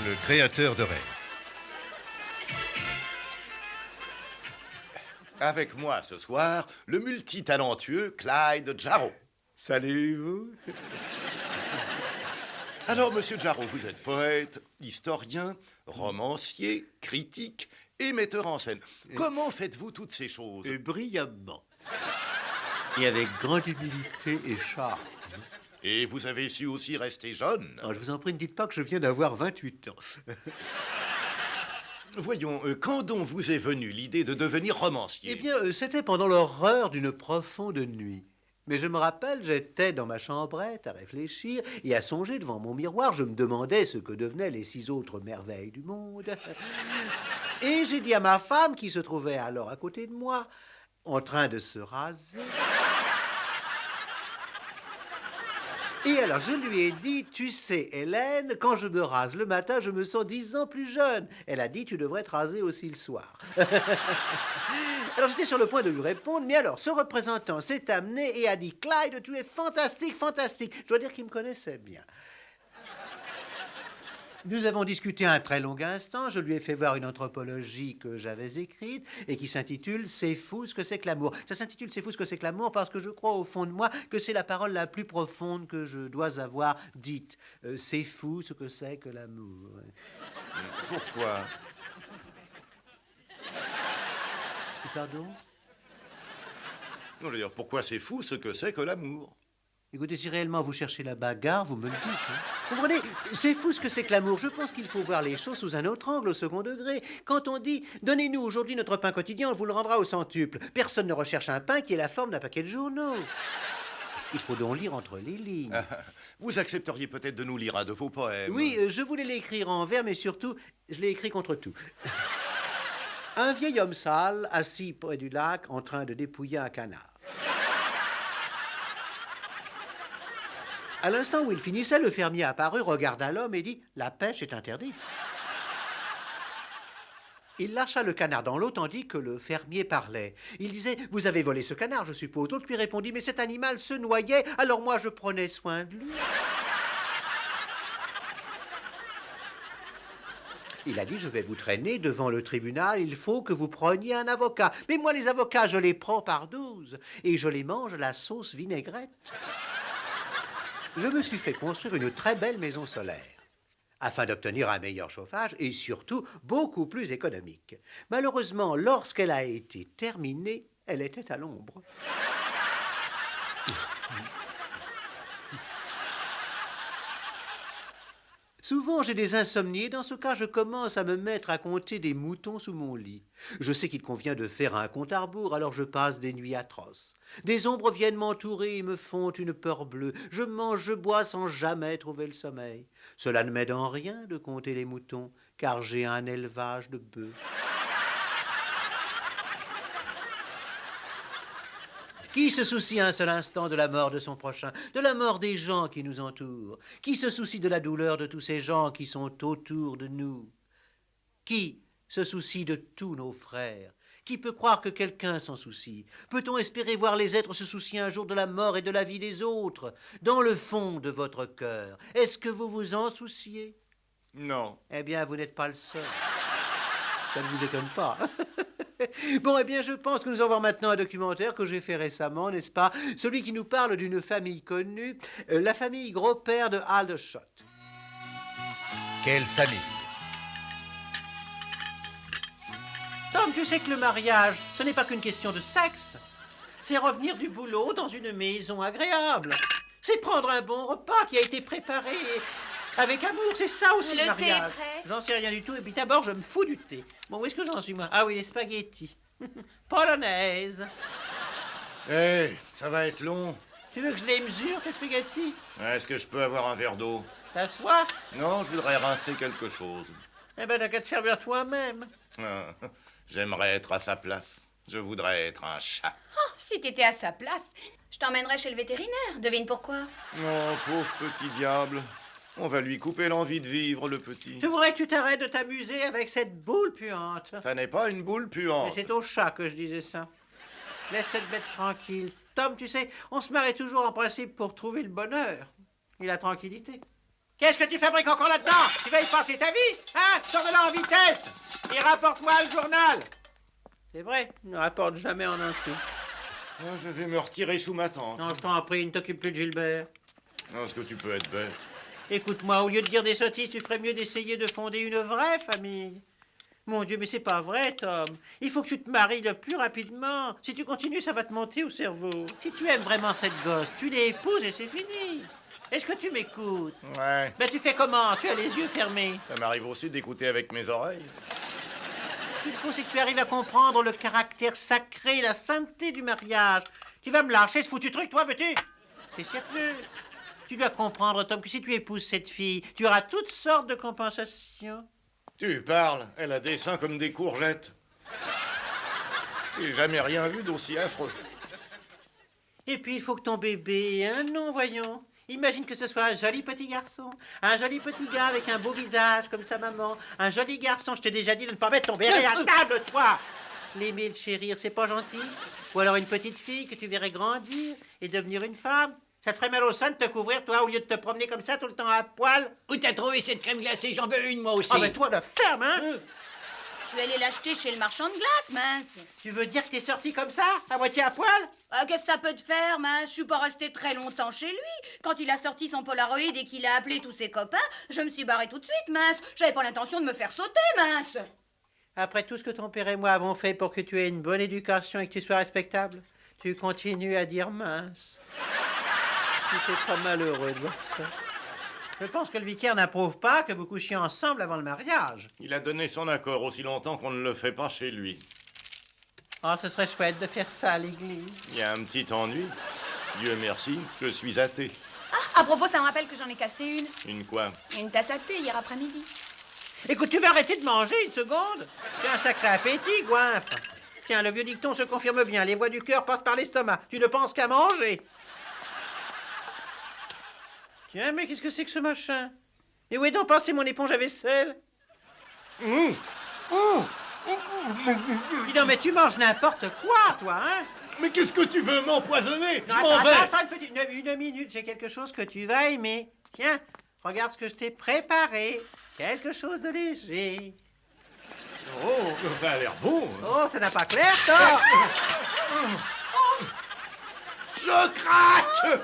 le créateur de rêves. Avec moi ce soir, le multitalentueux Clyde Jarreau. Salut-vous. Alors, monsieur Jarreau, vous êtes poète, historien, romancier, critique et metteur en scène. Comment faites-vous toutes ces choses? Brillamment. Et avec grande humilité et charme. Et vous avez su aussi rester jeune. Alors, je vous en prie, ne dites pas que je viens d'avoir 28 ans. Voyons, quand donc vous est venue l'idée de devenir romancier? Eh bien, c'était pendant l'horreur d'une profonde nuit. Mais je me rappelle, j'étais dans ma chambrette à réfléchir et à songer devant mon miroir. Je me demandais ce que devenaient les 6 autres merveilles du monde. Et j'ai dit à ma femme, qui se trouvait alors à côté de moi, en train de se raser. Et alors, je lui ai dit, tu sais, Hélène, quand je me rase le matin, je me sens 10 ans plus jeune. Elle a dit, tu devrais te raser aussi le soir. Alors, j'étais sur le point de lui répondre, mais alors, ce représentant s'est amené et a dit, Clyde, tu es fantastique, fantastique. Je dois dire qu'il me connaissait bien. Nous avons discuté un très long instant. Je lui ai fait voir une anthropologie que j'avais écrite et qui s'intitule « C'est fou ce que c'est que l'amour ». Ça s'intitule « C'est fou ce que c'est que l'amour » parce que je crois au fond de moi que c'est la parole la plus profonde que je dois avoir dite. C'est fou ce que c'est que l'amour. Pourquoi? Pardon? Non, je veux dire, pourquoi c'est fou ce que c'est que l'amour? Écoutez, si réellement vous cherchez la bagarre, vous me le dites. Hein. Vous comprenez? C'est fou ce que c'est que l'amour. Je pense qu'il faut voir les choses sous un autre angle, au second degré. Quand on dit « Donnez-nous aujourd'hui notre pain quotidien, on vous le rendra au centuple », personne ne recherche un pain qui ait la forme d'un paquet de journaux. Il faut donc lire entre les lignes. Vous accepteriez peut-être de nous lire un de vos poèmes? Oui, je voulais l'écrire en vers, mais surtout, je l'ai écrit contre tout. Un vieil homme sale, assis près du lac, en train de dépouiller un canard. À l'instant où il finissait, le fermier apparut, regarda l'homme et dit « La pêche est interdite ». Il lâcha le canard dans l'eau tandis que le fermier parlait. Il disait « Vous avez volé ce canard, je suppose ». L'autre lui répondit « Mais cet animal se noyait, alors moi je prenais soin de lui ». Il a dit « Je vais vous traîner devant le tribunal, il faut que vous preniez un avocat. Mais moi les avocats, je les prends par 12 et je les mange à la sauce vinaigrette ». Je me suis fait construire une très belle maison solaire, afin d'obtenir un meilleur chauffage et surtout beaucoup plus économique. Malheureusement, lorsqu'elle a été terminée, elle était à l'ombre. Souvent, j'ai des insomnies et dans ce cas, je commence à me mettre à compter des moutons sous mon lit. Je sais qu'il convient de faire un compte à rebours, alors je passe des nuits atroces. Des ombres viennent m'entourer et me font une peur bleue. Je mange, je bois sans jamais trouver le sommeil. Cela ne m'aide en rien de compter les moutons, car j'ai un élevage de bœufs. Qui se soucie un seul instant de la mort de son prochain, de la mort des gens qui nous entourent? Qui se soucie de la douleur de tous ces gens qui sont autour de nous? Qui se soucie de tous nos frères? Qui peut croire que quelqu'un s'en soucie? Peut-on espérer voir les êtres se soucier un jour de la mort et de la vie des autres? Dans le fond de votre cœur, est-ce que vous vous en souciez? Non. Eh bien, vous n'êtes pas le seul. Ça ne vous étonne pas. Bon, eh bien, je pense que nous allons voir maintenant un documentaire que j'ai fait récemment, n'est-ce pas? Celui qui nous parle d'une famille connue, la famille Gros-Père de Aldershot. Quelle famille! Tom, tu sais que le mariage, ce n'est pas qu'une question de sexe. C'est revenir du boulot dans une maison agréable. C'est prendre un bon repas qui a été préparé avec amour. C'est ça aussi le mariage. Le thé est prêt. J'en sais rien du tout. Et puis d'abord, je me fous du thé. Bon, où est-ce que j'en suis, moi? Ah oui, les spaghettis. Polonaise. Ça va être long. Tu veux que je les mesure, tes spaghettis? Est-ce que je peux avoir un verre d'eau? T'as soif? Non, je voudrais rincer quelque chose. Eh ben, t'as qu'à te faire bien toi-même. Ah, j'aimerais être à sa place. Je voudrais être un chat. Oh, si t'étais à sa place, je t'emmènerais chez le vétérinaire. Devine pourquoi? Oh, pauvre petit diable. On va lui couper l'envie de vivre, le petit. Je voudrais que tu t'arrêtes de t'amuser avec cette boule puante. Ça n'est pas une boule Mais puante. c'est au chat que je disais ça. Laisse cette bête tranquille. Tom, tu sais, on se marrait toujours en principe pour trouver le bonheur et la tranquillité. Qu'est-ce que tu fabriques encore là-dedans? Tu vas y passer ta vie? Hein? Sors de là en vitesse! Et rapporte-moi le journal! C'est vrai, il ne rapporte jamais en entier. Ah, je vais me retirer sous ma tente. Non, je t'en prie, ne t'occupe plus de Gilbert. Non, est-ce que tu peux être bête? Écoute-moi, au lieu de dire des sottises, tu ferais mieux d'essayer de fonder une vraie famille. Mon Dieu, mais c'est pas vrai, Tom. Il faut que tu te maries le plus rapidement. Si tu continues, ça va te monter au cerveau. Si tu aimes vraiment cette gosse, tu l'épouses et c'est fini. Est-ce que tu m'écoutes? Ouais. Ben, tu fais comment? Tu as les yeux fermés. Ça m'arrive aussi d'écouter avec mes oreilles. Ce qu'il faut, c'est que tu arrives à comprendre le caractère sacré, la sainteté du mariage. Tu vas me lâcher ce foutu truc, toi, veux-tu? T'es sérieux? Tu dois comprendre, Tom, que si tu épouses cette fille, tu auras toutes sortes de compensations. Tu parles, elle a des seins comme des courgettes. J'ai jamais rien vu d'aussi affreux. Et puis, il faut que ton bébé ait un nom, voyons. Imagine que ce soit un joli petit garçon, un joli petit gars avec un beau visage comme sa maman, un joli garçon. Je t'ai déjà dit de ne pas mettre ton béret à table, toi. L'aimer, le chérir, c'est pas gentil? Ou alors une petite fille que tu verrais grandir et devenir une femme? Ça te ferait mal au sein de te couvrir, toi, au lieu de te promener comme ça tout le temps à poil? Où t'as trouvé cette crème glacée? J'en veux une, moi aussi. Ah, mais toi, le ferme, hein? Je vais aller l'acheter chez le marchand de glace, mince. Tu veux dire que t'es sorti comme ça, à moitié à poil? Ah, qu'est-ce que ça peut te faire, mince? Je suis pas restée très longtemps chez lui. Quand il a sorti son Polaroid et qu'il a appelé tous ses copains, je me suis barrée tout de suite, mince. J'avais pas l'intention de me faire sauter, mince. Après tout ce que ton père et moi avons fait pour que tu aies une bonne éducation et que tu sois respectable, tu continues à dire mince. Tu fais pas malheureux de voir ça. Je pense que le vicaire n'approuve pas que vous couchiez ensemble avant le mariage. Il a donné son accord aussi longtemps qu'on ne le fait pas chez lui. Ah, ce serait chouette de faire ça à l'église. Il y a un petit ennui. Dieu merci, je suis athée. Ah, à propos, ça me rappelle que j'en ai cassé une. Une quoi? Une tasse à thé hier après-midi. Écoute, tu vas arrêter de manger une seconde? Tu as un sacré appétit, goinfre. Tiens, le vieux dicton se confirme bien. Les voies du cœur passent par l'estomac. Tu ne penses qu'à manger. Tiens, mais qu'est-ce que c'est que ce machin? Et où est donc passé mon éponge à vaisselle? Dis non, mais tu manges n'importe quoi, toi, hein? Mais qu'est-ce que tu veux m'empoisonner? Je Non, m'en vais! attends, une minute, j'ai quelque chose que tu vas aimer. Tiens, regarde ce que je t'ai préparé. Quelque chose de léger. Oh, ça a l'air bon! Oh, ça n'a pas clair, toi? Je craque!